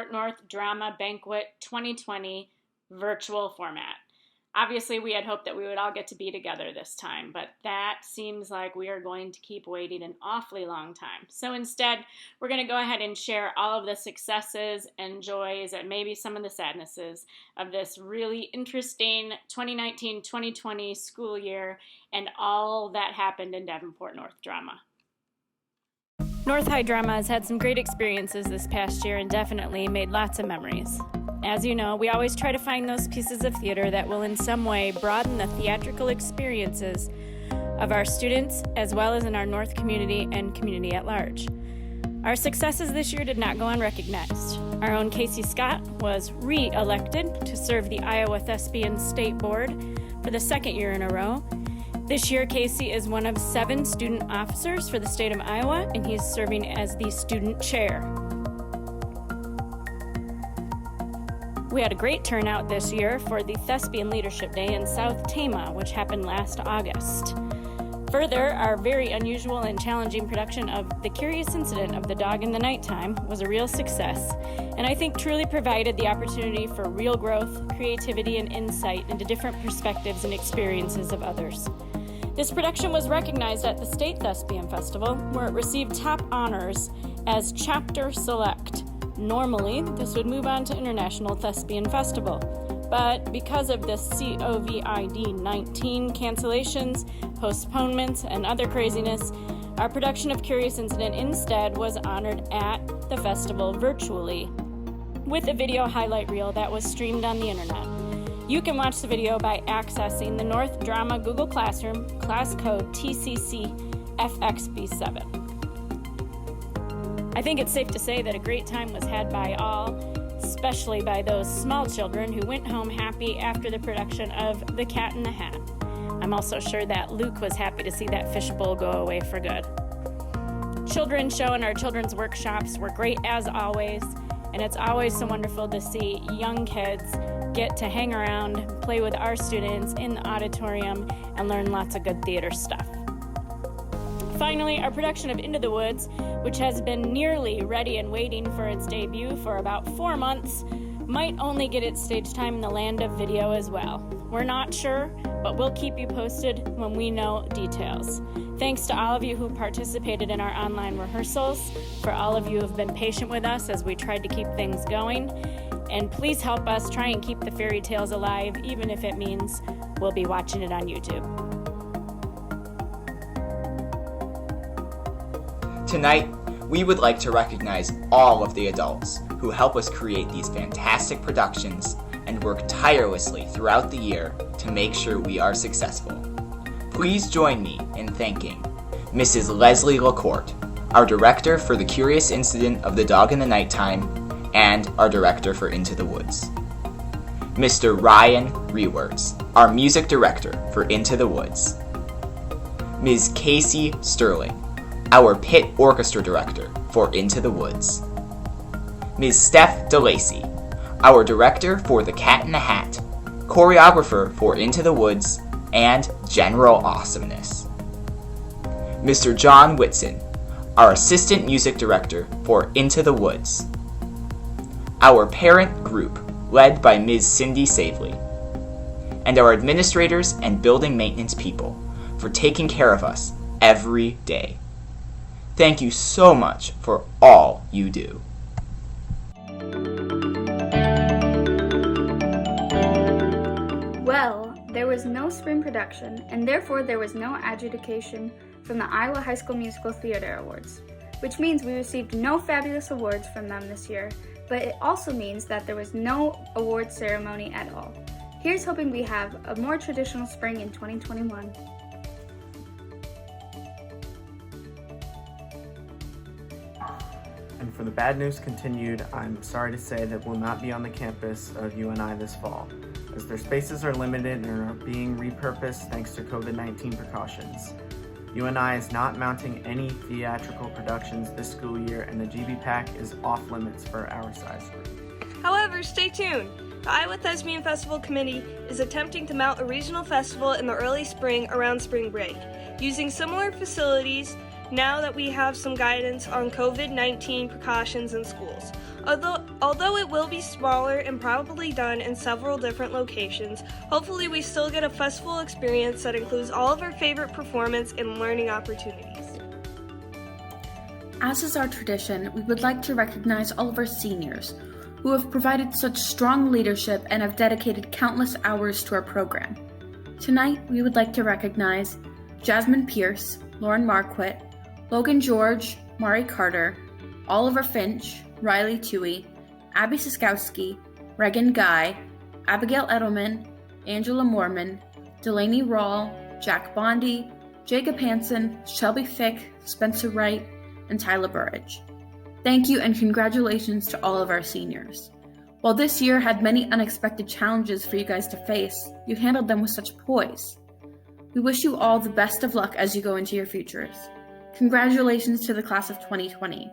Davenport North Drama Banquet 2020 virtual format. Obviously, we had hoped that we would all get to be together this time, but that seems like we are going to keep waiting an awfully long time. So instead, we're going to go ahead and share all of the successes and joys and maybe some of the sadnesses of this really interesting 2019-2020 school year and all that happened in Davenport North Drama. North High Drama has had some great experiences this past year and definitely made lots of memories. As you know, we always try to find those pieces of theater that will in some way broaden the theatrical experiences of our students as well as in our North community and community at large. Our successes this year did not go unrecognized. Our own Casey Scott was re-elected to serve the Iowa Thespian State Board for the second year in a row. This year, Casey is one of 7 student officers for the state of Iowa, and he's serving as the student chair. We had a great turnout this year for the Thespian Leadership Day in South Tama, which happened last August. Further, our very unusual and challenging production of The Curious Incident of the Dog in the Nighttime was a real success, and I think truly provided the opportunity for real growth, creativity, and insight into different perspectives and experiences of others. This production was recognized at the State Thespian Festival, where it received top honors as Chapter Select. Normally, this would move on to International Thespian Festival, but because of the COVID-19 cancellations, postponements, and other craziness, our production of Curious Incident instead was honored at the festival virtually with a video highlight reel that was streamed on the internet. You can watch the video by accessing the North Drama Google Classroom, class code TCC-FXB7. I think it's safe to say that a great time was had by all, especially by those small children who went home happy after the production of The Cat in the Hat. I'm also sure that Luke was happy to see that fishbowl go away for good. Children's show and our children's workshops were great as always, and it's always so wonderful to see young kids get to hang around, play with our students in the auditorium, and learn lots of good theater stuff. Finally, our production of Into the Woods, which has been nearly ready and waiting for its debut for about 4 months, might only get its stage time in the land of video as well. We're not sure, but we'll keep you posted when we know details. Thanks to all of you who participated in our online rehearsals, for all of you who have been patient with us as we tried to keep things going, and please help us try and keep the fairy tales alive, even if it means we'll be watching it on YouTube. Tonight, we would like to recognize all of the adults who help us create these fantastic productions and work tirelessly throughout the year to make sure we are successful. Please join me in thanking Mrs. Leslie LaCourte, our director for The Curious Incident of the Dog in the Nighttime, and our director for Into the Woods. Mr. Ryan Rewerts, our music director for Into the Woods. Ms. Casey Sterling, our pit orchestra director for Into the Woods. Ms. Steph DeLacy, our director for The Cat in the Hat, choreographer for Into the Woods, and general awesomeness. Mr. John Whitson, our assistant music director for Into the Woods. Our parent group, led by Ms. Cindy Savely. And our administrators and building maintenance people for taking care of us every day. Thank you so much for all you do. Well, there was no spring production, and therefore there was no adjudication from the Iowa High School Musical Theater Awards, which means we received no fabulous awards from them this year, but it also means that there was no award ceremony at all. Here's hoping we have a more traditional spring in 2021. And for the bad news continued, I'm sorry to say that we'll not be on the campus of UNI this fall, as their spaces are limited and are being repurposed thanks to COVID-19 precautions. UNI is not mounting any theatrical productions this school year, and the GB Pack is off limits for our size group. However, stay tuned. The Iowa Thespian Festival Committee is attempting to mount a regional festival in the early spring around spring break, using similar facilities now that we have some guidance on COVID-19 precautions in schools. Although it will be smaller and probably done in several different locations, hopefully we still get a festival experience that includes all of our favorite performance and learning opportunities. As is our tradition, we would like to recognize all of our seniors who have provided such strong leadership and have dedicated countless hours to our program. Tonight, we would like to recognize Jasmine Pierce, Lauren Marquette, Logan George, Mari Carter, Oliver Finch, Riley Toohey, Abby Siskowski, Regan Guy, Abigail Edelman, Angela Mormon, Delaney Rawl, Jack Bondi, Jacob Hansen, Shelby Fick, Spencer Wright, and Tyler Burridge. Thank you and congratulations to all of our seniors. While this year had many unexpected challenges for you guys to face, you handled them with such poise. We wish you all the best of luck as you go into your futures. Congratulations to the class of 2020,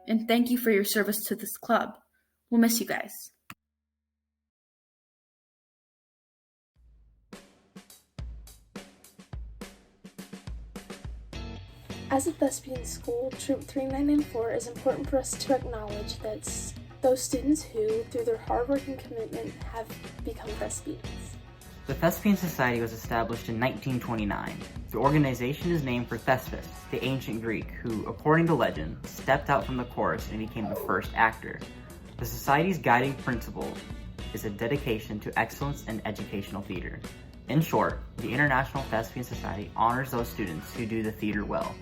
and thank you for your service to this club. We'll miss you guys. As a Thespian school, Troop 3994 is important for us to acknowledge that those students who, through their hard work and commitment, have become thespians. The Thespian Society was established in 1929. The organization is named for Thespis, the ancient Greek, who, according to legend, stepped out from the chorus and became the first actor. The Society's guiding principle is a dedication to excellence in educational theater. In short, the International Thespian Society honors those students who do the theater well.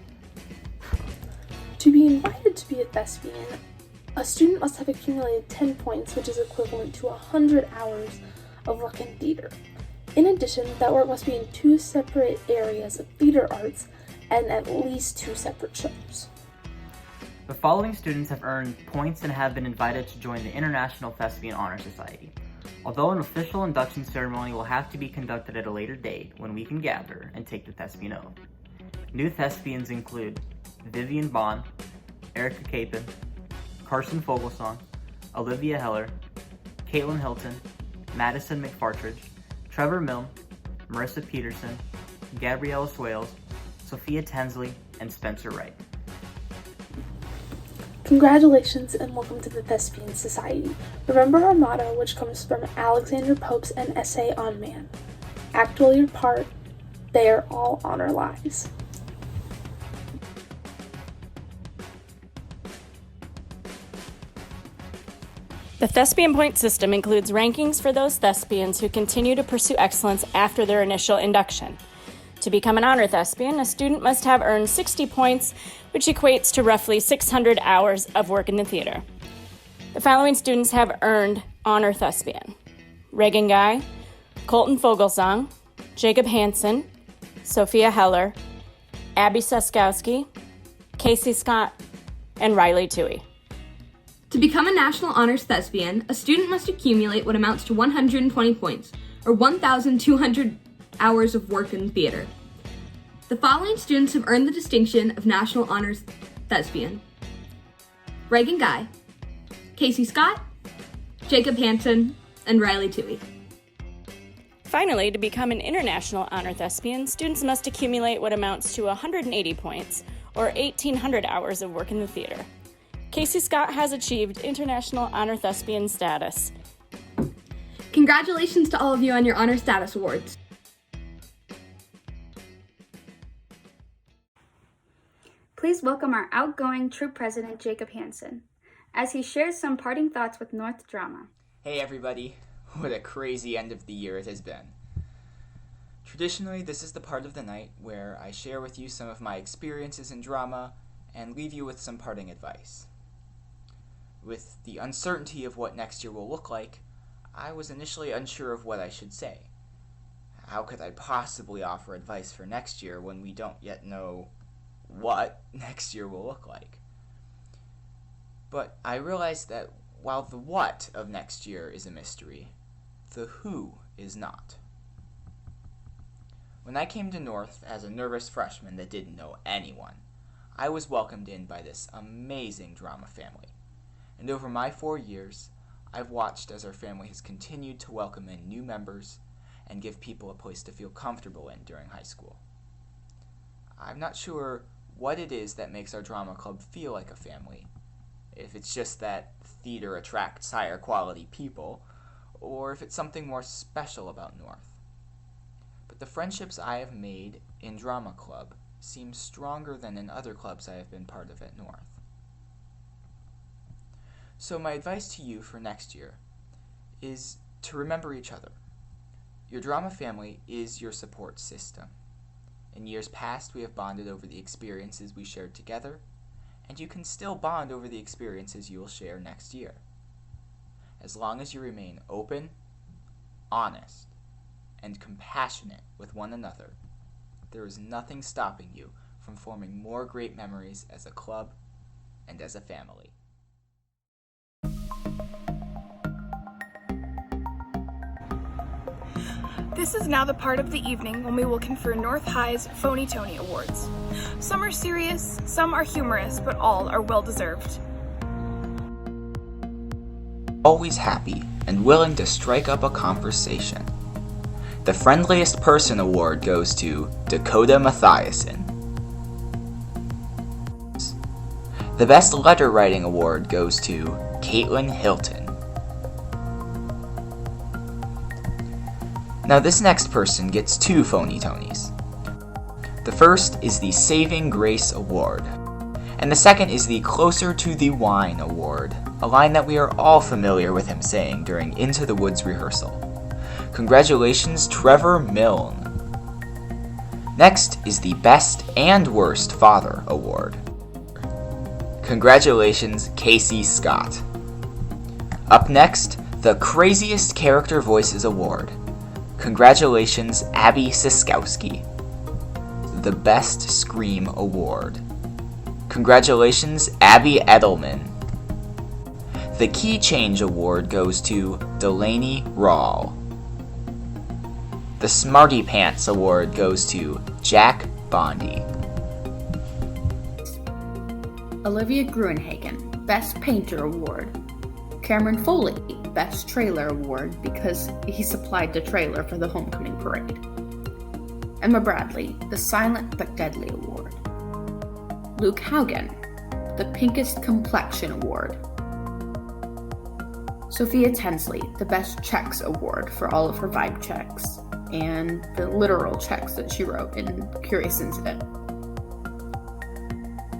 To be invited to be a thespian, a student must have accumulated 10 points, which is equivalent to 100 hours of work in theater. In addition, that work must be in 2 separate areas of theater arts and at least 2 separate shows. The following students have earned points and have been invited to join the International Thespian Honor Society. Although an official induction ceremony will have to be conducted at a later date when we can gather and take the thespian oath. New thespians include Vivian Bond, Erica Capon, Carson Fogelsong, Olivia Heller, Caitlin Hilton, Madison McFartridge, Trevor Milne, Marissa Peterson, Gabriella Swales, Sophia Tensley, and Spencer Wright. Congratulations and welcome to the Thespian Society. Remember our motto, which comes from Alexander Pope's An Essay on Man. Act well your part, there all honor lies. The Thespian Point system includes rankings for those thespians who continue to pursue excellence after their initial induction. To become an honor thespian, a student must have earned 60 points, which equates to roughly 600 hours of work in the theater. The following students have earned honor thespian: Regan Guy, Colton Fogelsong, Jacob Hansen, Sophia Heller, Abby Siskowski, Casey Scott, and Riley Toohey. To become a National Honors Thespian, a student must accumulate what amounts to 120 points, or 1,200 hours of work in theater. The following students have earned the distinction of National Honors Thespian: Regan Guy, Casey Scott, Jacob Hansen, and Riley Toohey. Finally, to become an International Honor Thespian, students must accumulate what amounts to 180 points, or 1,800 hours of work in the theater. Casey Scott has achieved International Honor Thespian status. Congratulations to all of you on your Honor Status Awards. Please welcome our outgoing troop president, Jacob Hansen, as he shares some parting thoughts with North Drama. Hey everybody, what a crazy end of the year it has been. Traditionally, this is the part of the night where I share with you some of my experiences in drama and leave you with some parting advice. With the uncertainty of what next year will look like, I was initially unsure of what I should say. How could I possibly offer advice for next year when we don't yet know what next year will look like? But I realized that while the what of next year is a mystery, the who is not. When I came to North as a nervous freshman that didn't know anyone, I was welcomed in by this amazing drama family. And over my 4 years, I've watched as our family has continued to welcome in new members and give people a place to feel comfortable in during high school. I'm not sure what it is that makes our drama club feel like a family. If it's just that theater attracts higher quality people, or if it's something more special about North. But the friendships I have made in drama club seem stronger than in other clubs I have been part of at North. So my advice to you for next year is to remember each other. Your drama family is your support system. In years past, we have bonded over the experiences we shared together, and you can still bond over the experiences you will share next year. As long as you remain open, honest, and compassionate with one another, there is nothing stopping you from forming more great memories as a club and as a family. This is now the part of the evening when we will confer North High's Phony Tony Awards. Some are serious, some are humorous, but all are well-deserved. Always happy and willing to strike up a conversation. The Friendliest Person Award goes to Dakota Mathiasen. The Best Letter Writing Award goes to Caitlin Hilton. Now this next person gets 2 Phony Tonys. The first is the Saving Grace Award, and the second is the Closer to the Wine Award, a line that we are all familiar with him saying during Into the Woods rehearsal. Congratulations, Trevor Milne. Next is the Best and Worst Father Award. Congratulations, Casey Scott. Up next, the Craziest Character Voices Award. Congratulations, Abby Siskowski. The Best Scream Award. Congratulations, Abby Edelman. The Key Change Award goes to Delaney Rawl. The Smarty Pants Award goes to Jack Bondi. Olivia Gruenhagen, Best Painter Award. Cameron Foley, Best Trailer Award because he supplied the trailer for the Homecoming Parade. Emma Bradley, the Silent but Deadly Award. Luke Haugen, the Pinkest Complexion Award. Sophia Tensley, the Best Checks Award for all of her vibe checks and the literal checks that she wrote in Curious Incident.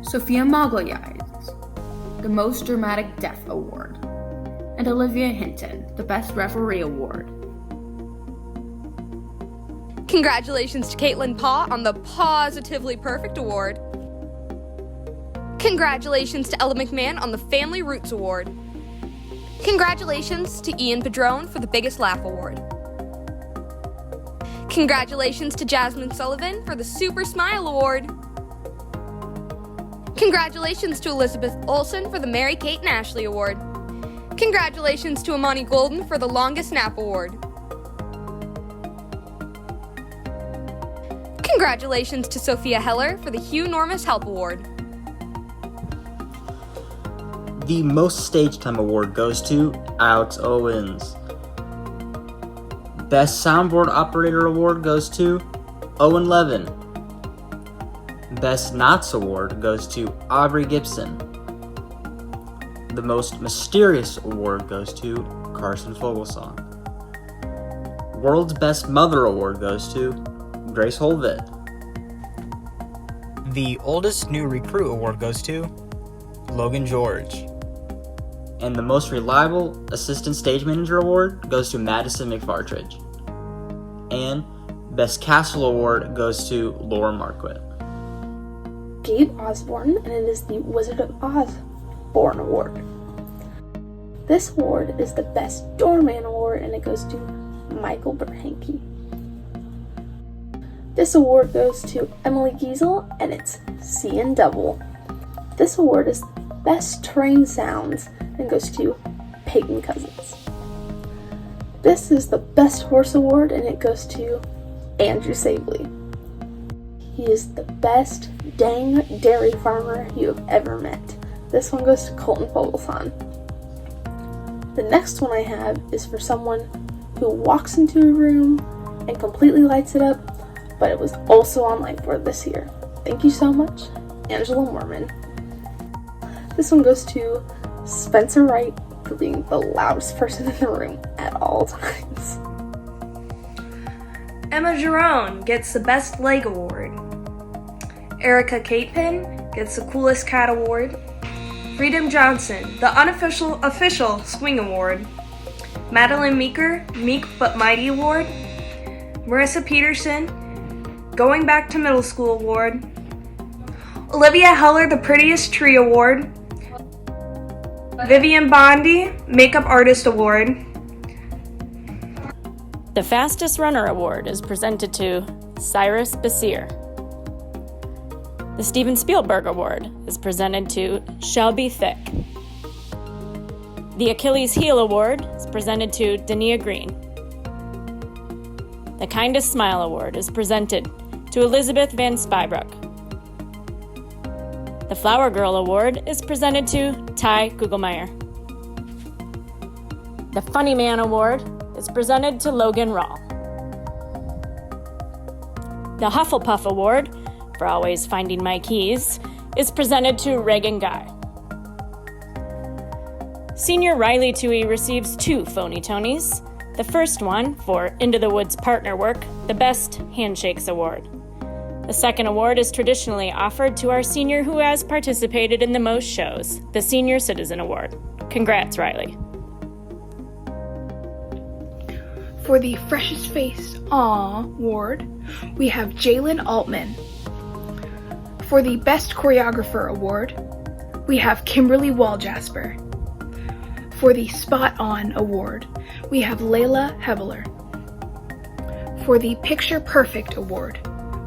Sophia Magalhães, the Most Dramatic Deaf Award. And Olivia Hinton, the Best Referee Award. Congratulations to Caitlin Paw on the Positively Perfect Award. Congratulations to Ella McMahon on the Family Roots Award. Congratulations to Ian Padrone for the Biggest Laugh Award. Congratulations to Jasmine Sullivan for the Super Smile Award. Congratulations to Elizabeth Olsen for the Mary Kate and Ashley Award. Congratulations to Amani Golden for the Longest Nap Award. Congratulations to Sophia Heller for the Hugh Normus Help Award. The Most Stage Time Award goes to Alex Owens. Best Soundboard Operator Award goes to Owen Levin. Best Knots Award goes to Aubrey Gibson. The Most Mysterious Award goes to Carson Fogelsong. World's Best Mother Award goes to Grace Holvet. The Oldest New Recruit Award goes to Logan George. And the Most Reliable Assistant Stage Manager Award goes to Madison McFartridge. And Best Castle Award goes to Laura Marquette. Gabe Osborne, and it is the Wizard of Osborne Award. This award is the Best Doorman Award, and it goes to Michael Berhanke. This award goes to Emily Giesel, and it's C and Double. This award is Best Train Sounds, and goes to Peyton Cousins. This is the Best Horse Award, and it goes to Andrew Sabley. He is the best dang dairy farmer you have ever met. This one goes to Colton Fogelsong. The next one I have is for someone who walks into a room and completely lights it up, but it was also on Lightboard this year. Thank you so much, Angela Mormon. This one goes to Spencer Wright for being the loudest person in the room at all times. Emma Jerome gets the Best Leg Award. Erica Capin gets the Coolest Cat Award. Freedom Johnson, the official Swing Award. Madeline Meeker, Meek But Mighty Award. Marissa Peterson, Going Back to Middle School Award. Olivia Heller, the Prettiest Tree Award. Vivian Bondi, Makeup Artist Award. The Fastest Runner Award is presented to Cyrus Basir. The Steven Spielberg Award is presented to Shelby Thick. The Achilles Heel Award is presented to Dania Green. The Kindest Smile Award is presented to Elizabeth Van Spybrook. The Flower Girl Award is presented to Ty Kugelmeyer. The Funny Man Award is presented to Logan Rawl. The Hufflepuff Award, for always finding my keys, is presented to Reagan Guy. Senior Riley Toohey receives 2 Phony Tonys. The first one, for Into the Woods partner work, the Best Handshakes Award. The second award is traditionally offered to our senior who has participated in the most shows, the Senior Citizen Award. Congrats, Riley. For the Freshest Face Award, we have Jalen Altman. For the Best Choreographer Award, we have Kimberly Waljasper. For the Spot On Award, we have Layla Hebeler. For the Picture Perfect Award,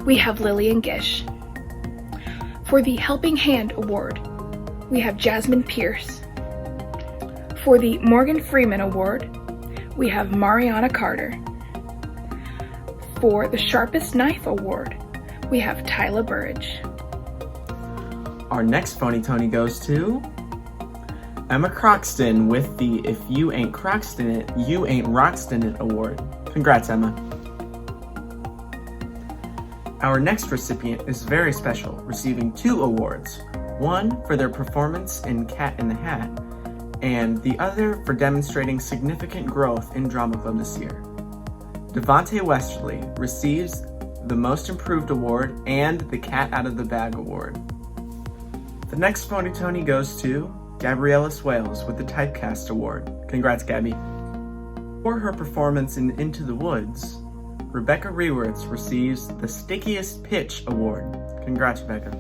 we have Lillian Gish. For the Helping Hand Award, we have Jasmine Pierce. For the Morgan Freeman Award, we have Mariana Carter. For the Sharpest Knife Award, we have Tyla Burridge. Our next Phony Tony goes to Emma Croxton with the If You Ain't Croxton It, You Ain't Roxton It Award. Congrats, Emma. Our next recipient is very special, receiving 2 awards. One for their performance in Cat in the Hat, and the other for demonstrating significant growth in Drama Club this year. Devontae Westerly receives the Most Improved Award and the Cat Out of the Bag Award. The next Phony Tony goes to Gabriella Swales with the Typecast Award. Congrats, Gabby. For her performance in Into the Woods, Rebecca Rewerts receives the Stickiest Pitch Award. Congrats, Rebecca.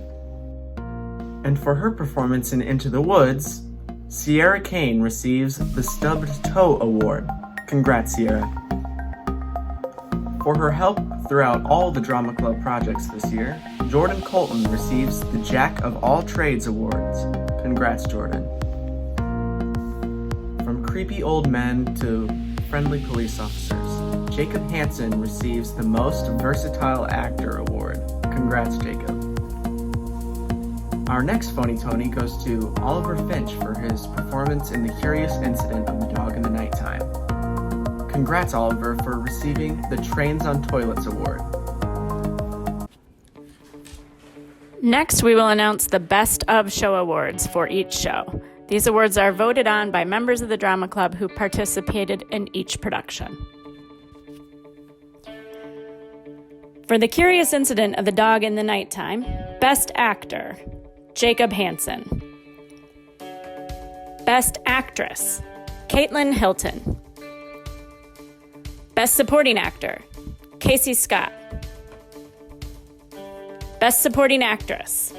And for her performance in Into the Woods, Sierra Kane receives the Stubbed Toe Award. Congrats, Sierra. For her help throughout all the Drama Club projects this year, Jordan Colton receives the Jack of All Trades Awards. Congrats, Jordan. From creepy old men to friendly police officers, Jacob Hansen receives the Most Versatile Actor Award. Congrats, Jacob. Our next Phony Tony goes to Oliver Finch for his performance in The Curious Incident of the Dog in the Nighttime. Congrats, Oliver, for receiving the Trains on Toilets Award. Next, we will announce the Best of Show awards for each show. These awards are voted on by members of the Drama Club who participated in each production. For The Curious Incident of the Dog in the Nighttime, Best Actor, Jacob Hansen. Best Actress, Caitlin Hilton. Best Supporting Actor, Casey Scott. Best Supporting Actress,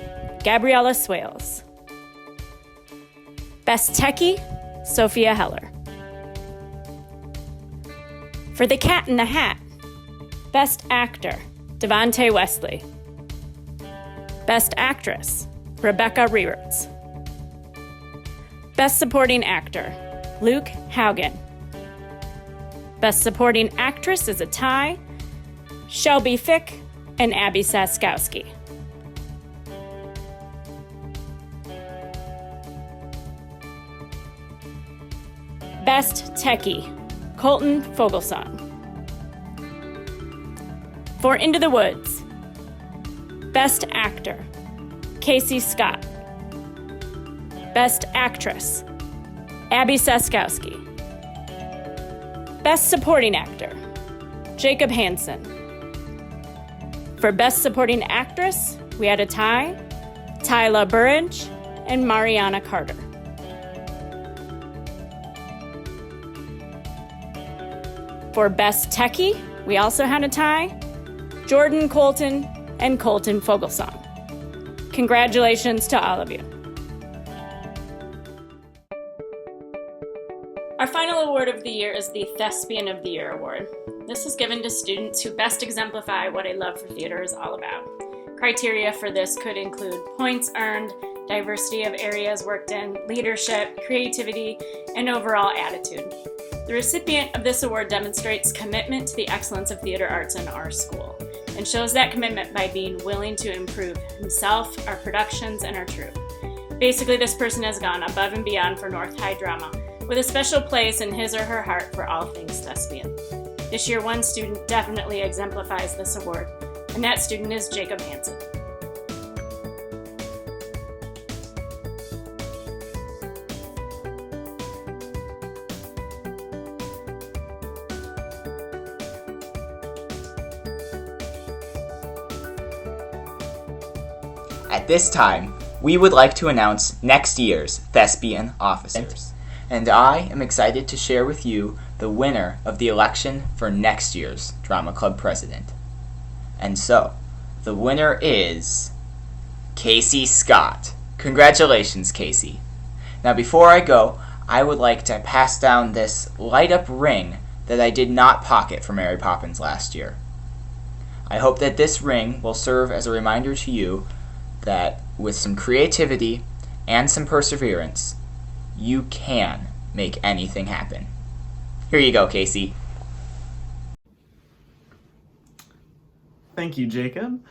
Gabriella Swales. Best Techie, Sophia Heller. For The Cat in the Hat, Best Actor, Devontae Wesley. Best Actress, Rebecca Rewerts. Best Supporting Actor, Luke Haugen. Best Supporting Actress is a tie, Shelby Fick and Abby Saskowski. Best Techie, Colton Fogelsong. For Into the Woods, Best Actor, Casey Scott. Best Actress, Abby Saskowski. Best Supporting Actor, Jacob Hansen. For Best Supporting Actress, we had a tie, Tyla Burridge and Mariana Carter. For Best Techie, we also had a tie, Jordan Colton and Colton Fogelsong. Congratulations to all of you. Our final award of the year is the Thespian of the Year Award. This is given to students who best exemplify what a love for theater is all about. Criteria for this could include points earned, diversity of areas worked in, leadership, creativity, and overall attitude. The recipient of this award demonstrates commitment to the excellence of theater arts in our school and shows that commitment by being willing to improve himself, our productions, and our troupe. Basically, this person has gone above and beyond for North High Drama, with a special place in his or her heart for all things thespian. This year, one student definitely exemplifies this award, and that student is Jacob Hansen. At this time, we would like to announce next year's Thespian officers. And I am excited to share with you the winner of the election for next year's Drama Club president. And so, the winner is Casey Scott. Congratulations, Casey. Now, before I go, I would like to pass down this light-up ring that I did not pocket for Mary Poppins last year. I hope that this ring will serve as a reminder to you that with some creativity and some perseverance, you can make anything happen. Here you go, Casey. Thank you, Jacob.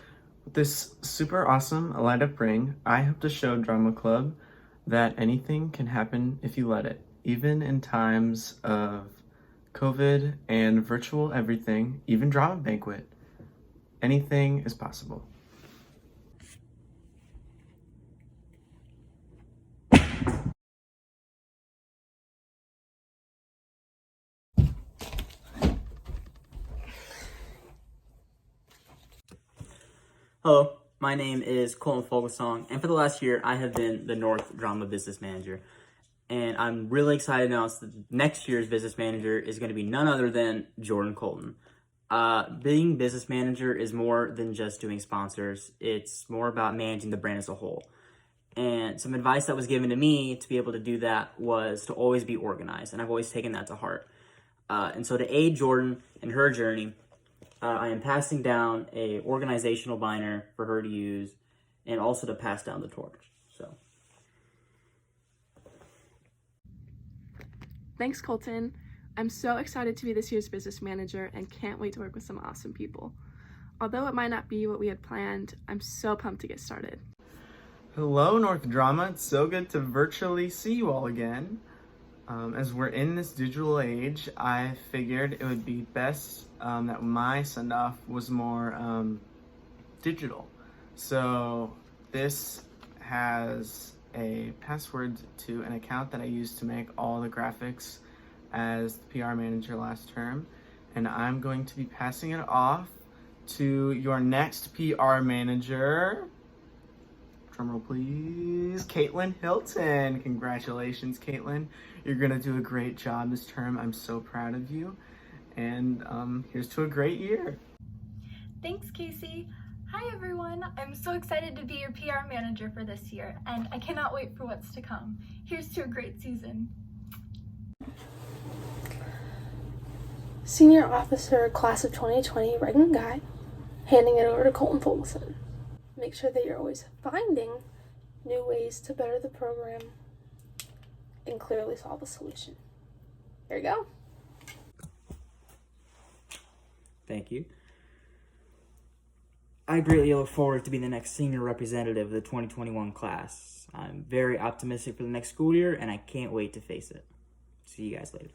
With this super awesome light-up ring, I hope to show Drama Club that anything can happen if you let it. Even in times of COVID and virtual everything, even Drama Banquet, anything is possible. Hello, my name is Colton Fogelsong, and for the last year, I have been the North Drama Business Manager. And I'm really excited to announce that next year's Business Manager is going to be none other than Jordan Colton. Being Business Manager is more than just doing sponsors. It's more about managing the brand as a whole. And some advice that was given to me to be able to do that was to always be organized, and I've always taken that to heart. And so to aid Jordan in her journey, I am passing down a organizational binder for her to use and also to pass down the torch. So, thanks, Colton. I'm so excited to be this year's business manager and can't wait to work with some awesome people. Although it might not be what we had planned, I'm so pumped to get started. Hello, North Drama. It's so good to virtually see you all again. As we're in this digital age, I figured it would be best that my send-off was more digital. So this has a password to an account that I used to make all the graphics as the PR manager last term, and I'm going to be passing it off to your next PR manager. Drumroll please, Caitlin Hilton. Congratulations, Caitlin. You're gonna do a great job this term. I'm so proud of you. And here's to a great year. Thanks, Casey. Hi, everyone. I'm so excited to be your PR manager for this year, and I cannot wait for what's to come. Here's to a great season. Senior Officer, Class of 2020, Reagan Guy, handing it over to Colton Fulton. Make sure that you're always finding new ways to better the program and clearly solve a solution. There you go. thank you. I greatly look forward to being the next senior representative of the 2021 class. I'm very optimistic for the next school year, and I can't wait to face it. See you guys later.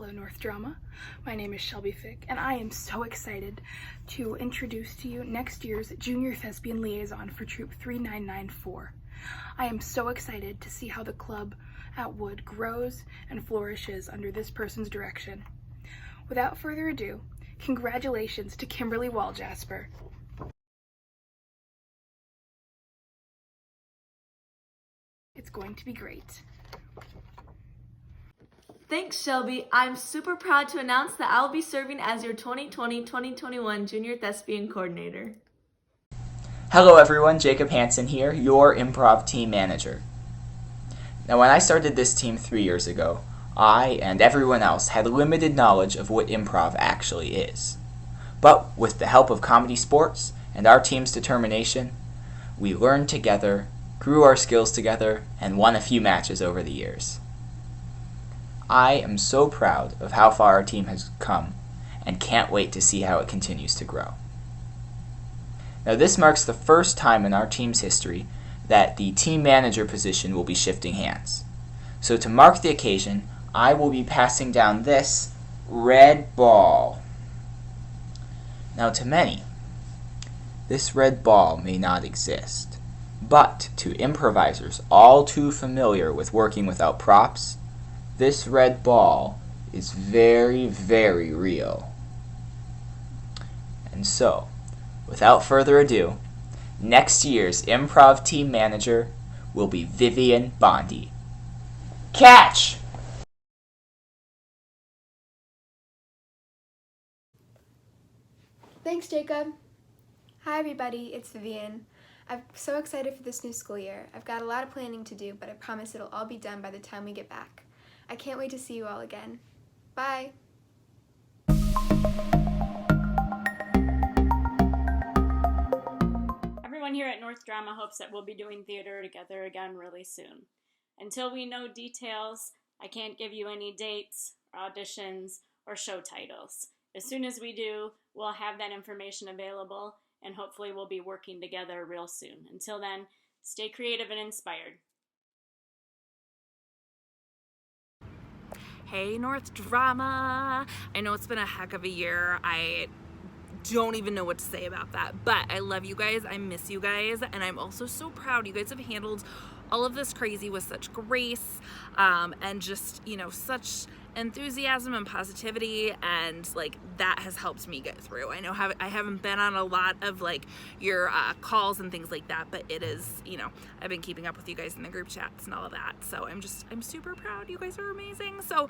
Hello, North Drama. My name is Shelby Fick, and I am so excited to introduce to you next year's Junior Thespian Liaison for Troop 3994. I am so excited to see how the club at Wood grows and flourishes under this person's direction. Without further ado, congratulations to Kimberly Waljasper. It's going to be great. Thanks, Shelby. I'm super proud to announce that I'll be serving as your 2020-2021 Junior Thespian Coordinator. Hello everyone, Jacob Hansen here, your improv team manager. Now when I started this team 3 years ago, I and everyone else had limited knowledge of what improv actually is. But with the help of Comedy Sports and our team's determination, we learned together, grew our skills together, and won a few matches over the years. I am so proud of how far our team has come and can't wait to see how it continues to grow. Now this marks the first time in our team's history that the team manager position will be shifting hands. So to mark the occasion, I will be passing down this red ball. Now to many, this red ball may not exist, but to improvisers all too familiar with working without props, this red ball is very, very real. And so, without further ado, next year's improv team manager will be Vivian Bondi. Catch! Thanks, Jacob. Hi, everybody. It's Vivian. I'm so excited for this new school year. I've got a lot of planning to do, but I promise it'll all be done by the time we get back. I can't wait to see you all again. Bye! Everyone here at North Drama hopes that we'll be doing theater together again really soon. Until we know details, I can't give you any dates, auditions, or show titles. As soon as we do, we'll have that information available, and hopefully we'll be working together real soon. Until then, stay creative and inspired. Hey, North Drama! I know it's been a heck of a year. I don't even know what to say about that, but I love you guys, I miss you guys, and I'm also so proud you guys have handled all of this crazy with such grace, and just, you know, such enthusiasm and positivity, and like that has helped me get through. I know I haven't been on a lot of like your calls and things like that, but it is, you know, I've been keeping up with you guys in the group chats and all of that, so I'm super proud. You guys are amazing. So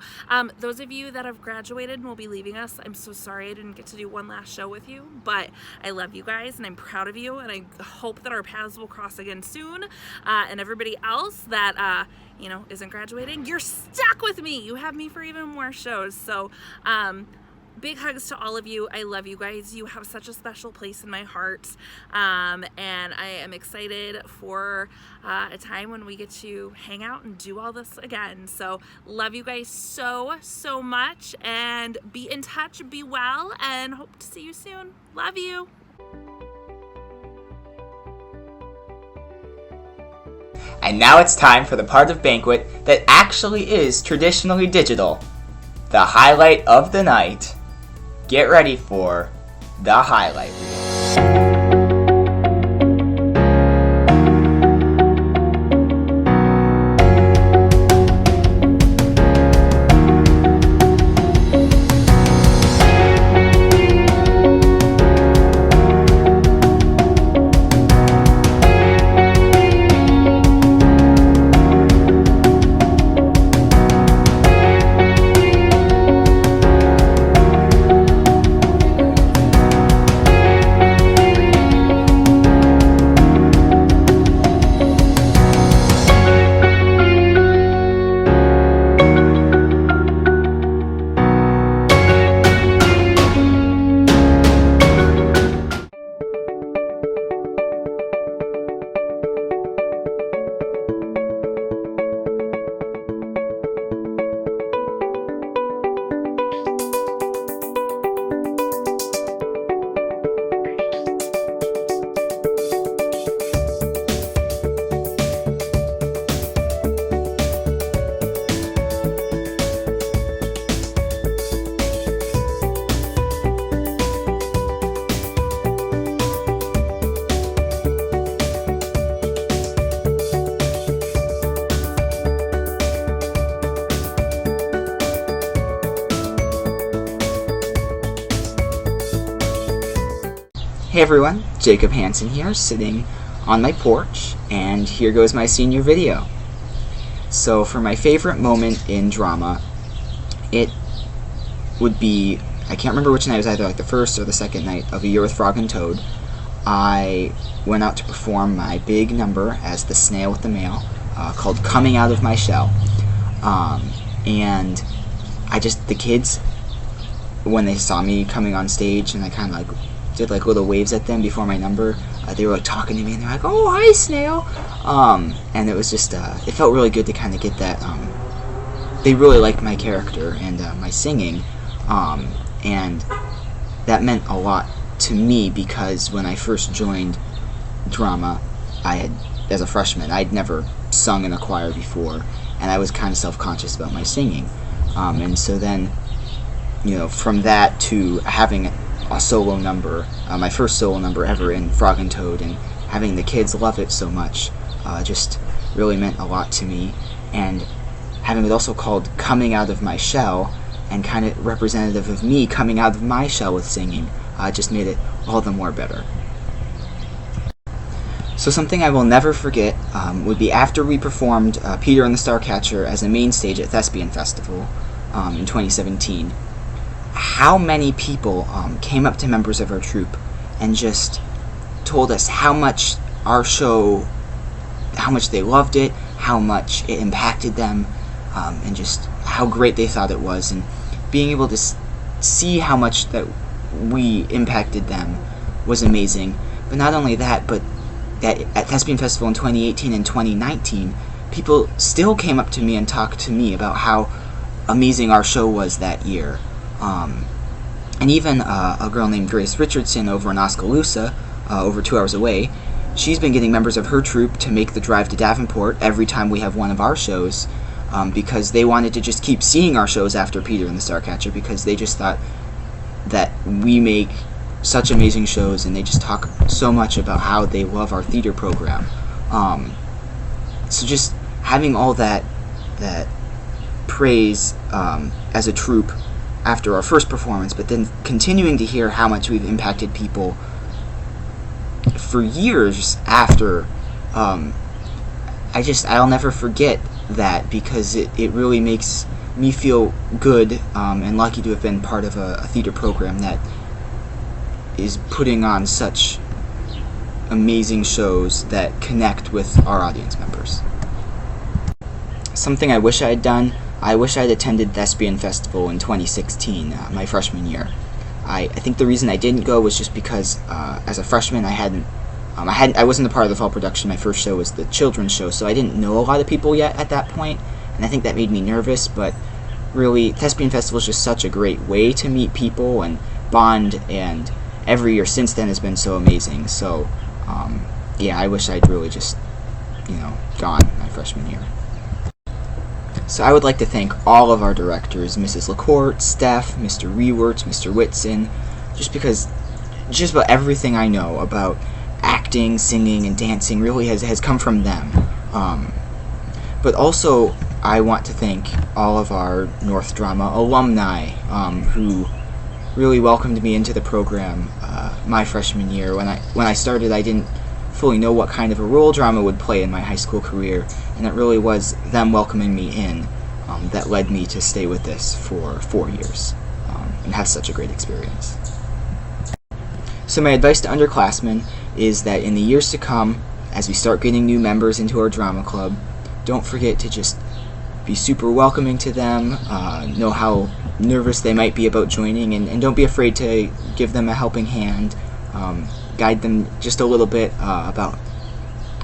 those of you that have graduated and will be leaving us, I'm so sorry I didn't get to do one last show with you, but I love you guys and I'm proud of you, and I hope that our paths will cross again soon. And everybody else that you know, isn't graduating, you're stuck with me. You have me for even more shows. So big hugs to all of you. I love you guys. You have such a special place in my heart, and I am excited for a time when we get to hang out and do all this again. So love you guys so much, and be in touch, be well, and hope to see you soon. Love you. And now it's time for the part of Banquet that actually is traditionally digital. The highlight of the night. Get ready for the highlight reel. Hey everyone, Jacob Hansen here, sitting on my porch, and here goes my senior video. So for my favorite moment in drama, it would be, I can't remember which night, it was either like the first or the second night of A Year with Frog and Toad. I went out to perform my big number as the snail with the mail, called Coming Out of My Shell. And the kids, when they saw me coming on stage and I kind of like did like little waves at them before my number, they were like talking to me and they're like, "Oh, hi, Snail." And it was just, it felt really good to kind of get that, they really liked my character and my singing, and that meant a lot to me because when I first joined drama, as a freshman, I'd never sung in a choir before, and I was kind of self-conscious about my singing. And so then, from that to having a solo number, my first solo number ever in Frog and Toad, and having the kids love it so much, just really meant a lot to me. And having it also called Coming Out of My Shell, and kind of representative of me coming out of my shell with singing, just made it all the more better. So something I will never forget would be after we performed Peter and the Starcatcher as a main stage at Thespian Festival in 2017, how many people came up to members of our troupe and just told us how much our show, how much they loved it, how much it impacted them, and just how great they thought it was. And being able to see how much that we impacted them was amazing. But not only that, but at Thespian Festival in 2018 and 2019, people still came up to me and talked to me about how amazing our show was that year. And even a girl named Grace Richardson over in Oskaloosa, over 2 hours away, she's been getting members of her troupe to make the drive to Davenport every time we have one of our shows, because they wanted to just keep seeing our shows after Peter and the Starcatcher, because they just thought that we make such amazing shows, and they just talk so much about how they love our theater program. So just having all that praise as a troupe after our first performance, but then continuing to hear how much we've impacted people for years after, I'll never forget that, because it really makes me feel good and lucky to have been part of a theater program that is putting on such amazing shows that connect with our audience members. Something I wish I had done, I wish I had attended Thespian Festival in 2016, my freshman year. I think the reason I didn't go was just because as a freshman I wasn't a part of the fall production. My first show was the children's show, so I didn't know a lot of people yet at that point, and I think that made me nervous. But really, Thespian Festival is just such a great way to meet people and bond, and every year since then has been so amazing. So yeah, I wish I'd really just gone my freshman year. So I would like to thank all of our directors, Mrs. LaCourte, Steph, Mr. Rewert, Mr. Whitson, just because just about everything I know about acting, singing, and dancing really has come from them. But also, I want to thank all of our North Drama alumni who really welcomed me into the program my freshman year. When I started, I didn't fully know what kind of a role drama would play in my high school career, and it really was them welcoming me in that led me to stay with this for 4 years and have such a great experience. So my advice to underclassmen is that in the years to come, as we start getting new members into our drama club, don't forget to just be super welcoming to them, know how nervous they might be about joining, and don't be afraid to give them a helping hand, guide them just a little bit about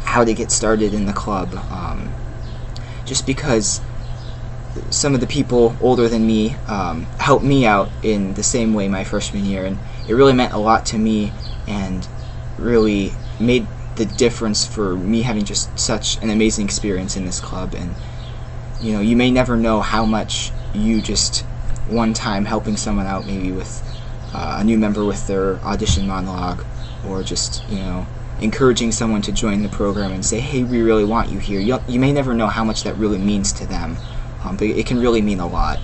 how to get started in the club. Just because some of the people older than me helped me out in the same way my freshman year, and it really meant a lot to me and really made the difference for me having just such an amazing experience in this club. And you may never know how much you just one time helping someone out, maybe with a new member with their audition monologue, or just encouraging someone to join the program and say, hey, we really want you here. You may never know how much that really means to them, but it can really mean a lot.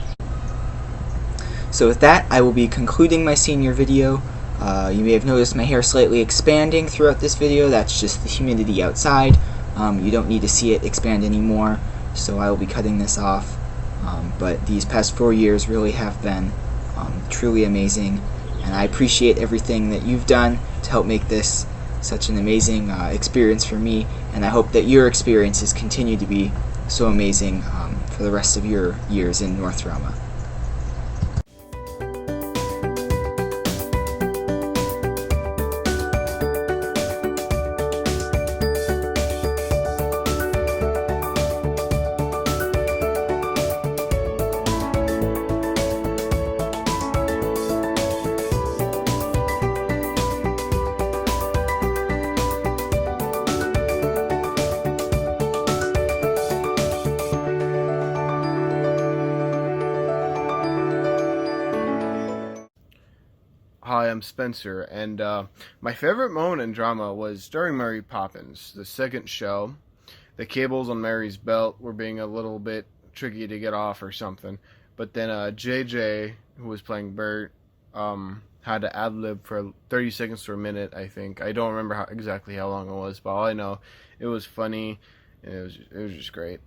So with that, I will be concluding my senior video. You may have noticed my hair slightly expanding throughout this video. That's just the humidity outside. You don't need to see it expand anymore, so I will be cutting this off. But these past 4 years really have been truly amazing, and I appreciate everything that you've done to help make this such an amazing experience for me, and I hope that your experiences continue to be so amazing for the rest of your years in North Drama. Hi, I'm Spencer, and my favorite moment in drama was during Mary Poppins, the second show. The cables on Mary's belt were being a little bit tricky to get off or something, but then JJ, who was playing Bert, had to ad-lib for 30 seconds to a minute, I think. I don't remember exactly how long it was, but all I know, it was funny, and it was just great.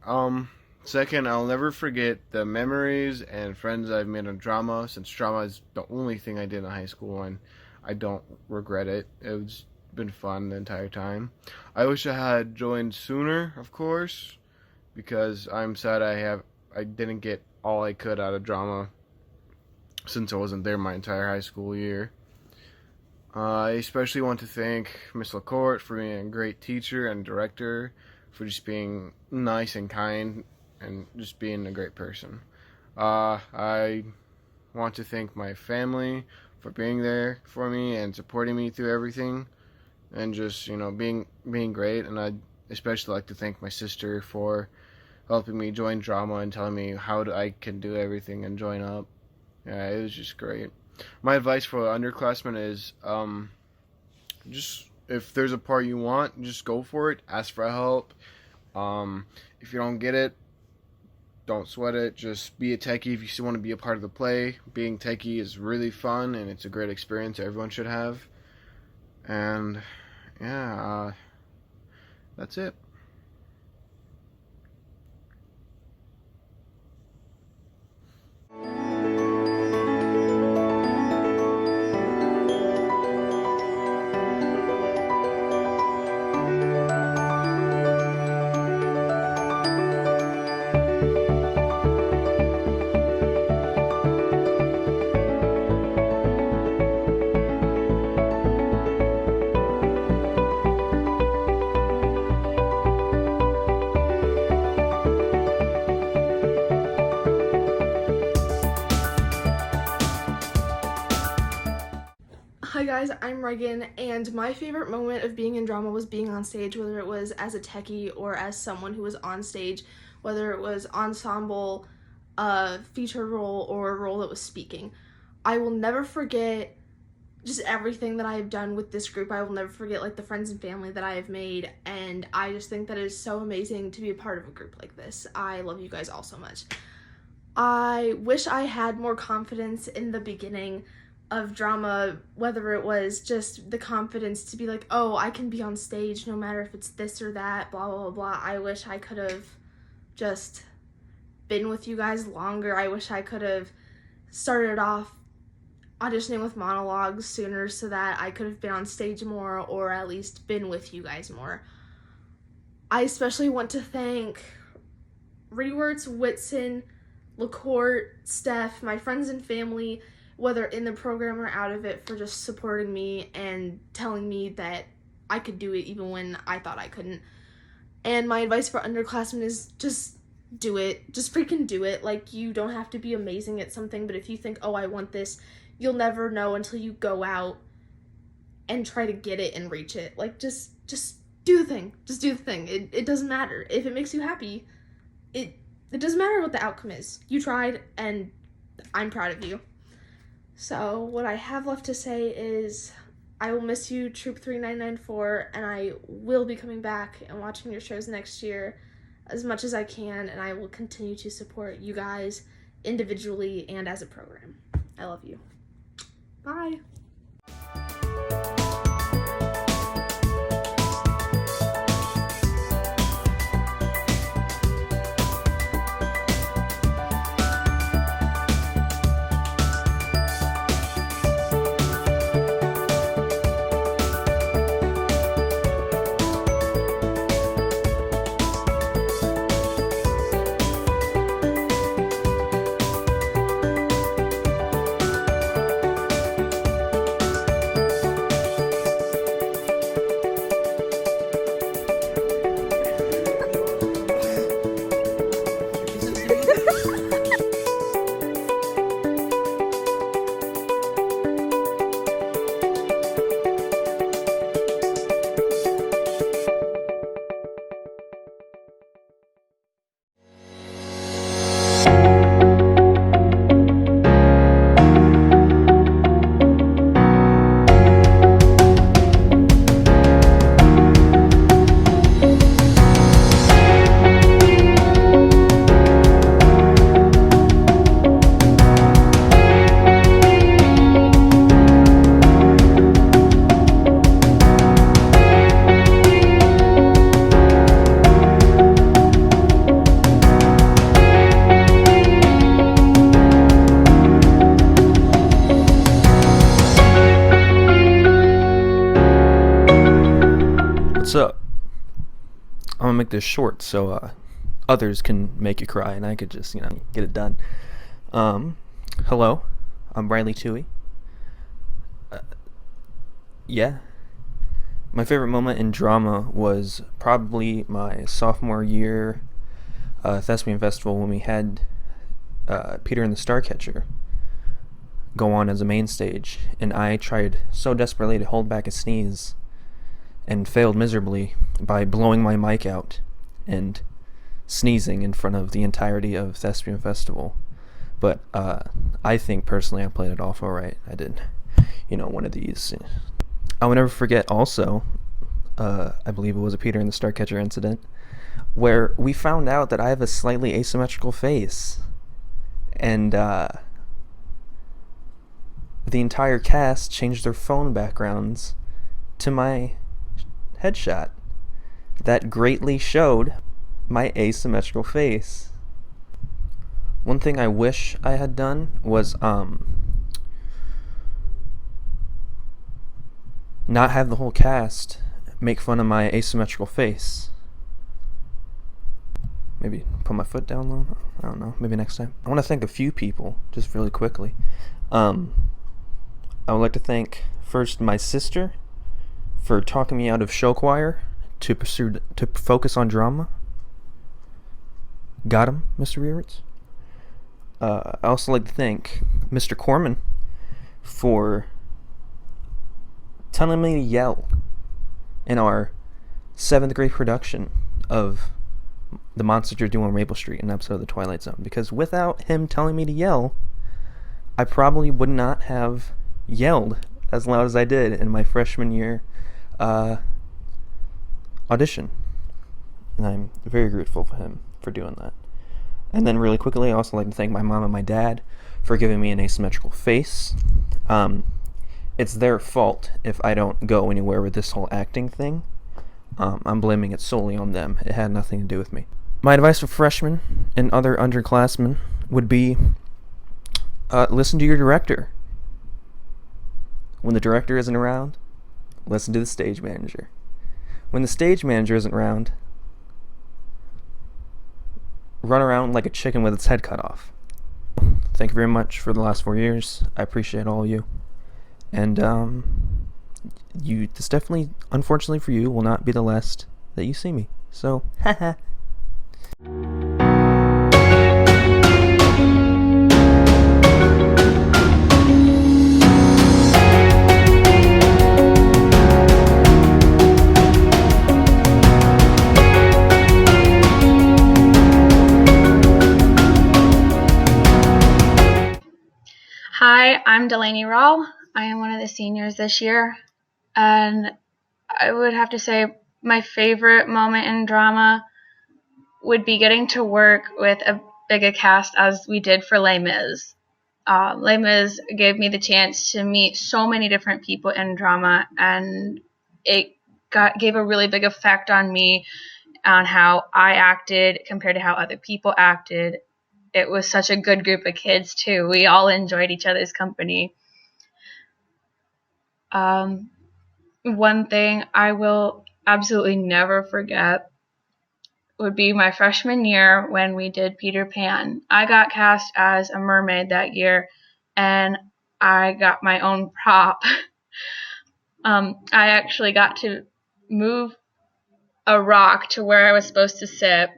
Second, I'll never forget the memories and friends I've made on drama, since drama is the only thing I did in high school, and I don't regret it. It's been fun the entire time. I wish I had joined sooner, of course, because I'm sad I didn't get all I could out of drama since I wasn't there my entire high school year. I especially want to thank Miss LaCourte for being a great teacher and director, for just being nice and kind, and just being a great person. I want to thank my family for being there for me and supporting me through everything, and just, being great. And I'd especially like to thank my sister for helping me join drama and telling me how I can do everything and join up. Yeah, it was just great. My advice for underclassmen is, just, if there's a part you want, just go for it. Ask for help. If you don't get it, don't sweat it. Just be a techie if you still want to be a part of the play. Being techie is really fun, and it's a great experience everyone should have. And yeah, that's it. Hi guys, I'm Reagan, and my favorite moment of being in drama was being on stage, whether it was as a techie or as someone who was on stage, whether it was ensemble, feature role, or a role that was speaking. I will never forget just everything that I have done with this group. I will never forget the friends and family that I have made, and I just think that it is so amazing to be a part of a group like this. I love you guys all so much. I wish I had more confidence in the beginning of drama, whether it was just the confidence to be like, oh, I can be on stage no matter if it's this or that, blah, blah, blah, blah. I wish I could have just been with you guys longer. I wish I could have started off auditioning with monologues sooner so that I could have been on stage more, or at least been with you guys more. I especially want to thank Rewerts, Whitson, LaCourte, Steph, my friends and family, whether in the program or out of it, for just supporting me and telling me that I could do it even when I thought I couldn't. And my advice for underclassmen is just do it. Just freaking do it. You don't have to be amazing at something, but if you think, oh, I want this, you'll never know until you go out and try to get it and reach it. Just do the thing. Just do the thing. It doesn't matter. If it makes you happy, it doesn't matter what the outcome is. You tried, and I'm proud of you. So what I have left to say is I will miss you, Troop 3994, and I will be coming back and watching your shows next year as much as I can, and I will continue to support you guys individually and as a program. I love you. Bye. What's up? I'm gonna make this short so others can make you cry and I could just, get it done. Hello, I'm Riley Toohey. Yeah. My favorite moment in drama was probably my sophomore year Thespian Festival when we had Peter and the Starcatcher go on as a main stage, and I tried so desperately to hold back a sneeze and failed miserably by blowing my mic out and sneezing in front of the entirety of Thespian Festival. But I think personally I played it off alright. I did, one of these. I will never forget also, I believe it was a Peter and the Starcatcher incident, where we found out that I have a slightly asymmetrical face. And the entire cast changed their phone backgrounds to my headshot. That greatly showed my asymmetrical face. One thing I wish I had done was not have the whole cast make fun of my asymmetrical face. Maybe put my foot down low. I don't know. Maybe next time. I want to thank a few people, just really quickly. I would like to thank first my sister for talking me out of show choir to focus on drama. Got him, Mr. Rearwitz. I also like to thank Mr. Corman for telling me to yell in our 7th grade production of The Monsters You're Doing on Maple Street, an episode of The Twilight Zone. Because without him telling me to yell, I probably would not have yelled as loud as I did in my freshman year audition. And I'm very grateful for him for doing that. And then really quickly, I also like to thank my mom and my dad for giving me an asymmetrical face. It's their fault if I don't go anywhere with this whole acting thing. I'm blaming it solely on them. It had nothing to do with me. My advice for freshmen and other underclassmen would be listen to your director. When the director isn't around, listen to the stage manager. When the stage manager isn't around, run around like a chicken with its head cut off. Thank you very much for the last 4 years. I appreciate all of you. And this definitely, unfortunately for you, will not be the last that you see me. So, haha. Hi, I'm Delaney Rawl. I am one of the seniors this year, and I would have to say my favorite moment in drama would be getting to work with as big a cast as we did for Les Mis. Les Mis gave me the chance to meet so many different people in drama, and it gave a really big effect on me on how I acted compared to how other people acted. It was such a good group of kids, too. We all enjoyed each other's company. One thing I will absolutely never forget would be my freshman year when we did Peter Pan. I got cast as a mermaid that year, and I got my own prop. I actually got to move a rock to where I was supposed to sit,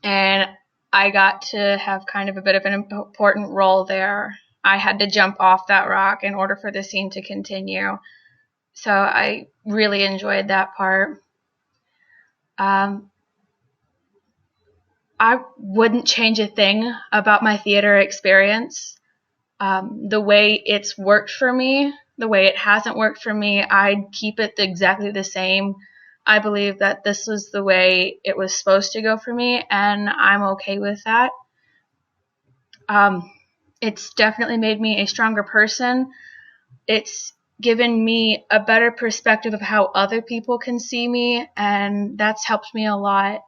and I got to have kind of a bit of an important role there. I had to jump off that rock in order for the scene to continue. So I really enjoyed that part. I wouldn't change a thing about my theater experience. The way it's worked for me, the way it hasn't worked for me, I'd keep it exactly the same. I believe that this was the way it was supposed to go for me, and I'm okay with that. It's definitely made me a stronger person. It's given me a better perspective of how other people can see me, and that's helped me a lot.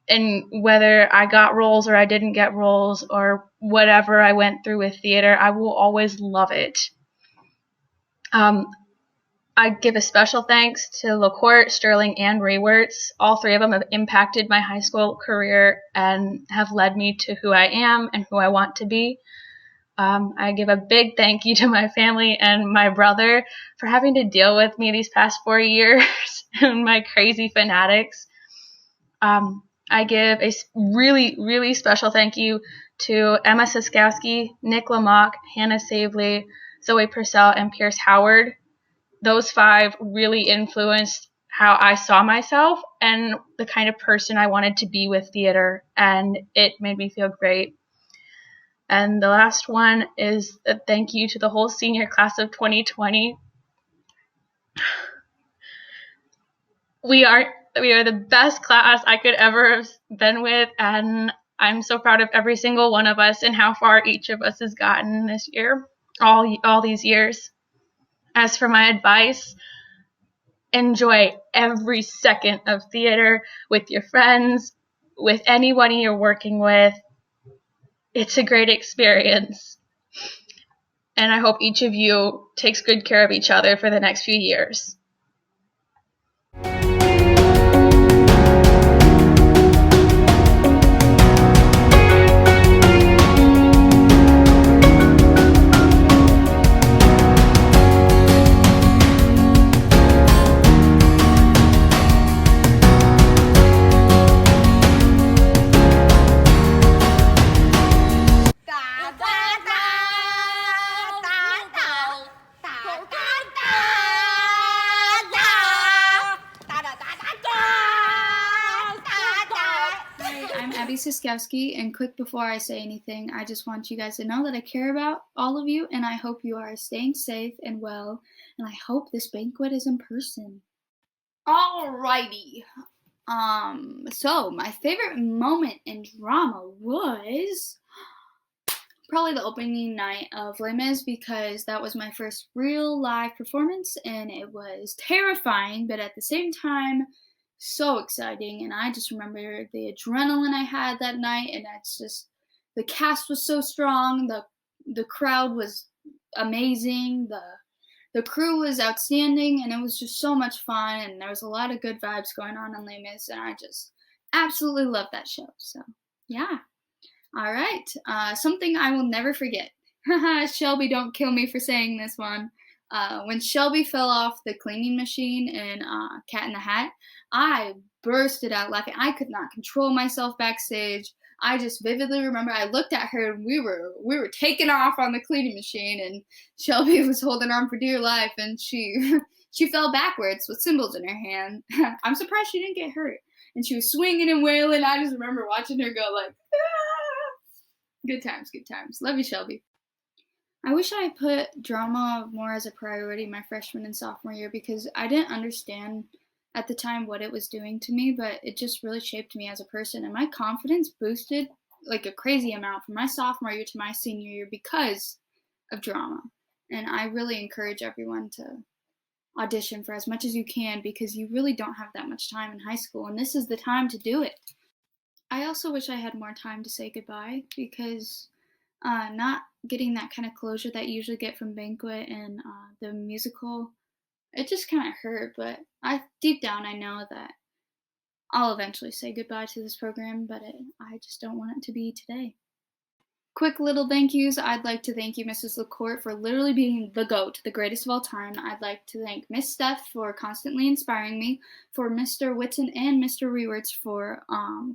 And whether I got roles or I didn't get roles or whatever I went through with theater, I will always love it. I give a special thanks to LaCourte, Sterling, and Rayworts. All three of them have impacted my high school career and have led me to who I am and who I want to be. I give a big thank you to my family and my brother for having to deal with me these past 4 years and my crazy fanatics. I give a really, really special thank you to Emma Siskowski, Nick Lamock, Hannah Savely, Zoe Purcell, and Pierce Howard. Those 5 really influenced how I saw myself and the kind of person I wanted to be with theater, and it made me feel great. And the last one is a thank you to the whole senior class of 2020. We are the best class I could ever have been with, and I'm so proud of every single one of us and how far each of us has gotten this year, all these years. As for my advice, enjoy every second of theater with your friends, with anyone you're working with. It's a great experience. And I hope each of you takes good care of each other for the next few years. Siskowski, and quick before I say anything, I just want you guys to know that I care about all of you, and I hope you are staying safe and well, and I hope this banquet is in person. Alrighty. So my favorite moment in drama was probably the opening night of Les Mis, because that was my first real live performance, and it was terrifying, but at the same time, so exciting. And I just remember the adrenaline I had that night, and that's just, the cast was so strong, the crowd was amazing, the crew was outstanding, and it was just so much fun, and there was a lot of good vibes going on in Les Mis, and I just absolutely love that show. So yeah. All right, something I will never forget. Shelby, don't kill me for saying this one. When Shelby fell off the cleaning machine in Cat in the Hat, I bursted out laughing. I could not control myself backstage. I just vividly remember I looked at her and we were taking off on the cleaning machine, and Shelby was holding on for dear life, and she fell backwards with cymbals in her hand. I'm surprised she didn't get hurt. And she was swinging and wailing. I just remember watching her go like, ah! Good times, good times. Love you, Shelby. I wish I had put drama more as a priority my freshman and sophomore year, because I didn't understand at the time what it was doing to me, but it just really shaped me as a person, and my confidence boosted like a crazy amount from my sophomore year to my senior year because of drama. And I really encourage everyone to audition for as much as you can, because you really don't have that much time in high school, and this is the time to do it. I also wish I had more time to say goodbye, because not getting that kind of closure that you usually get from Banquet and the musical, it just kind of hurt, but deep down I know that I'll eventually say goodbye to this program, but I just don't want it to be today. Quick little thank yous. I'd like to thank you, Mrs. LaCourte, for literally being the GOAT, the greatest of all time. I'd like to thank Miss Steph for constantly inspiring me, for Mr. Whitson and Mr. Rewerts for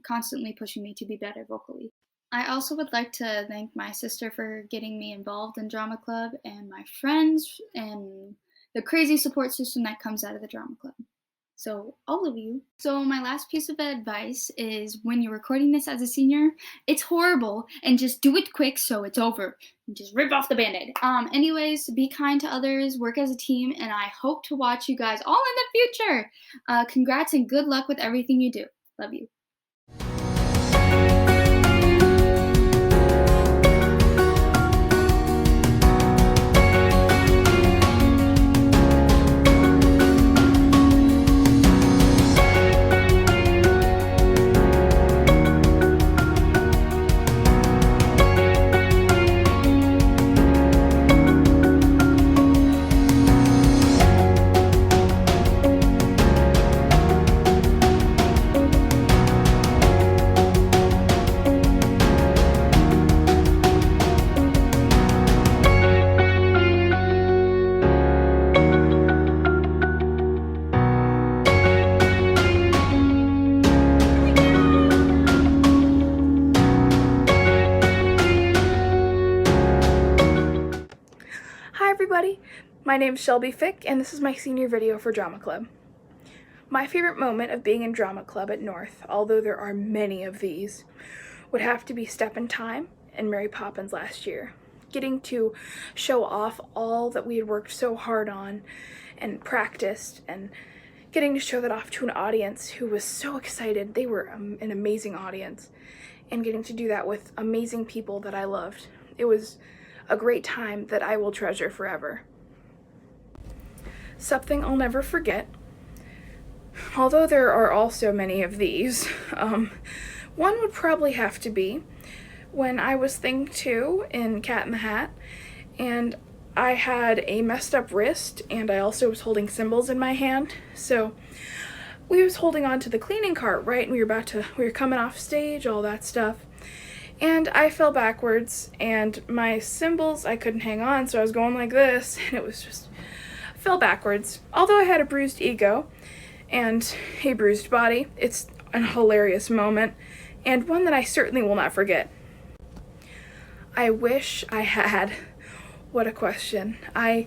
constantly pushing me to be better vocally. I also would like to thank my sister for getting me involved in drama club, and my friends, and the crazy support system that comes out of the drama club. So, all of you. So, my last piece of advice is, when you're recording this as a senior, it's horrible, and just do it quick so it's over. And just rip off the band-aid. Anyways, be kind to others, work as a team, and I hope to watch you guys all in the future. Congrats and good luck with everything you do. Love you. My name's Shelby Fick, and this is my senior video for Drama Club. My favorite moment of being in Drama Club at North, although there are many of these, would have to be Step in Time and Mary Poppins last year. Getting to show off all that we had worked so hard on and practiced, and getting to show that off to an audience who was so excited. They were an amazing audience, and getting to do that with amazing people that I loved. It was a great time that I will treasure forever. Something I'll never forget, although there are also many of these, one would probably have to be when I was Thing 2 in Cat in the Hat, and I had a messed up wrist, and I also was holding cymbals in my hand, so we was holding on to the cleaning cart, right, and we were coming off stage, all that stuff, and I fell backwards, and my cymbals, I couldn't hang on, so I was going like this, and it was just, I fell backwards. Although I had a bruised ego and a bruised body, it's a hilarious moment, and one that I certainly will not forget. I wish I had, what a question. I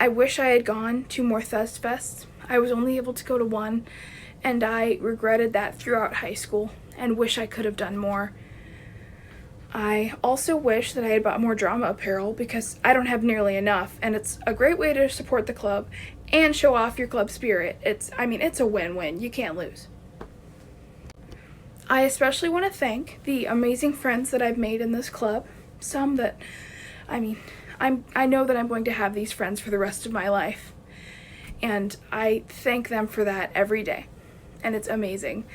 wish I had gone to more Thes Fests. I was only able to go to one, and I regretted that throughout high school and wish I could have done more. I also wish that I had bought more drama apparel because I don't have nearly enough, and it's a great way to support the club and show off your club spirit. It's a win-win. You can't lose. I especially want to thank the amazing friends that I've made in this club. Some that, I know that I'm going to have these friends for the rest of my life, and I thank them for that every day, and it's amazing.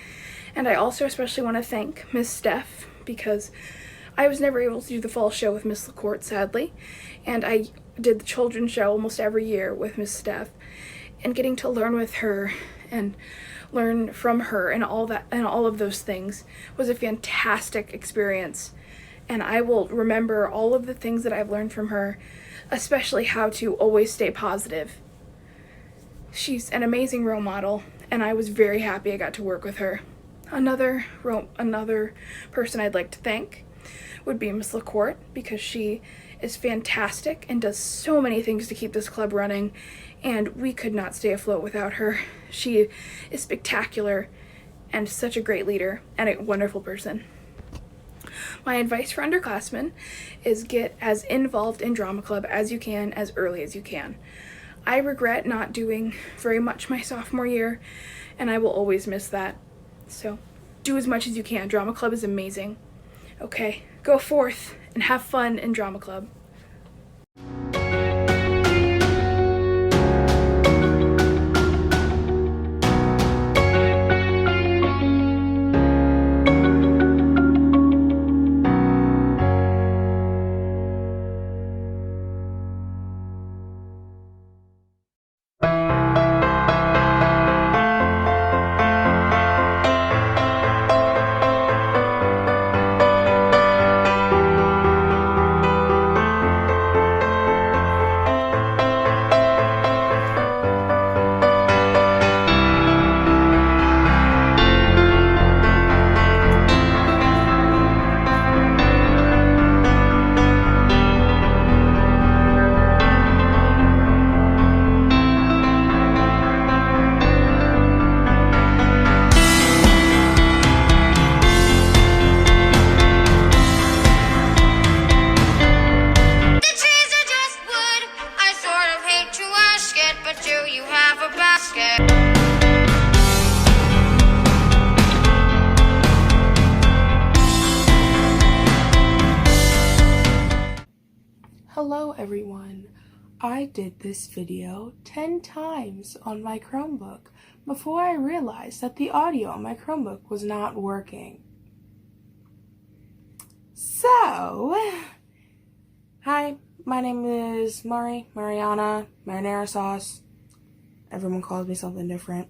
And I also especially want to thank Miss Steph, because I was never able to do the fall show with Miss LaCourte, sadly, and I did the children's show almost every year with Miss Steph, and getting to learn with her and learn from her and all of those things was a fantastic experience. And I will remember all of the things that I've learned from her, especially how to always stay positive. She's an amazing role model, and I was very happy I got to work with her. Another person I'd like to thank would be Miss LaCourte, because she is fantastic and does so many things to keep this club running, and we could not stay afloat without her. She is spectacular and such a great leader and a wonderful person. My advice for underclassmen is get as involved in drama club as you can, as early as you can. I regret not doing very much my sophomore year, and I will always miss that. So do as much as you can. Drama club is amazing. Okay, go forth and have fun in drama club. Hello everyone. I did this video 10 times on my Chromebook before I realized that the audio on my Chromebook was not working. So, hi, my name is Mariana, marinara sauce. Everyone calls me something different.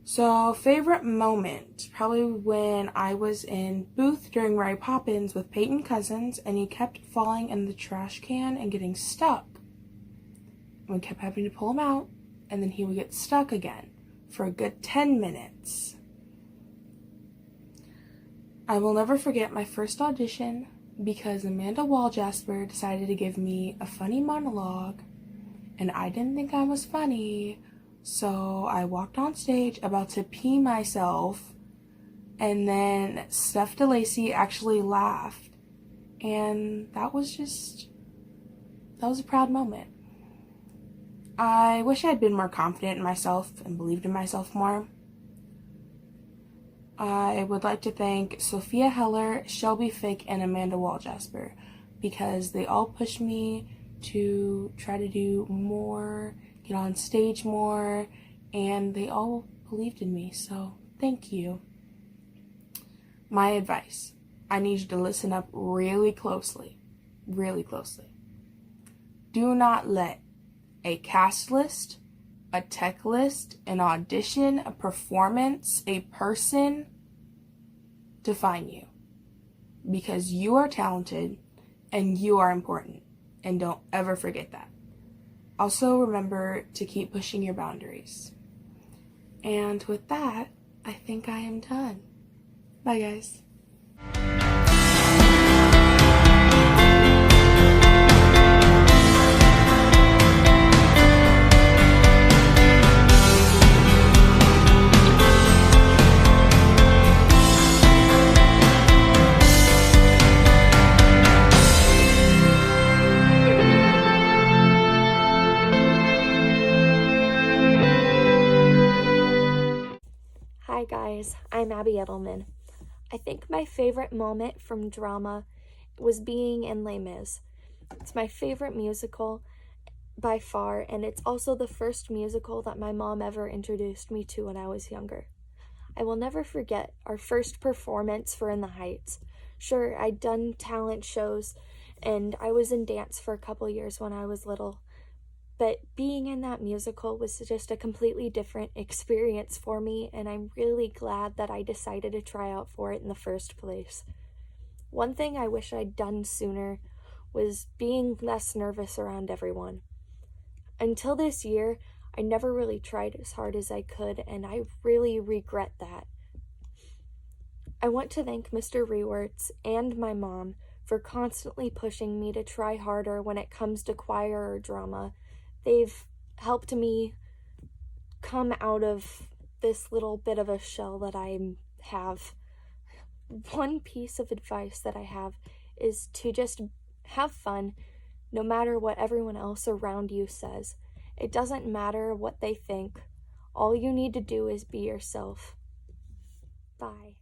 So, favorite moment, probably when I was in booth during Mary Poppins with Peyton Cousins, and he kept falling in the trash can and getting stuck. And we kept having to pull him out, and then he would get stuck again for a good 10 minutes. I will never forget my first audition because Amanda Waljasper decided to give me a funny monologue, and I didn't think I was funny. So I walked on stage about to pee myself, and then Steph DeLacy actually laughed. And that was a proud moment. I wish I had been more confident in myself and believed in myself more. I would like to thank Sophia Heller, Shelby Fick, and Amanda Waljasper, because they all pushed me to try to do more, get on stage more, and they all believed in me, so thank you. My advice, I need you to listen up really closely. Do not let a cast list, a tech list, an audition, a performance, a person define you. Because you are talented and you are important. And don't ever forget that. Also remember to keep pushing your boundaries. And with that, I think I am done. Bye, guys. Hi guys, I'm Abby Edelman. I think my favorite moment from drama was being in Les Mis. It's my favorite musical by far, and it's also the first musical that my mom ever introduced me to when I was younger. I will never forget our first performance for In the Heights. Sure, I'd done talent shows, and I was in dance for a couple years when I was little, but being in that musical was just a completely different experience for me, and I'm really glad that I decided to try out for it in the first place. One thing I wish I'd done sooner was being less nervous around everyone. Until this year, I never really tried as hard as I could, and I really regret that. I want to thank Mr. Rewerts and my mom for constantly pushing me to try harder when it comes to choir or drama. They've helped me come out of this little bit of a shell that I have. One piece of advice that I have is to just have fun, no matter what everyone else around you says. It doesn't matter what they think. All you need to do is be yourself. Bye.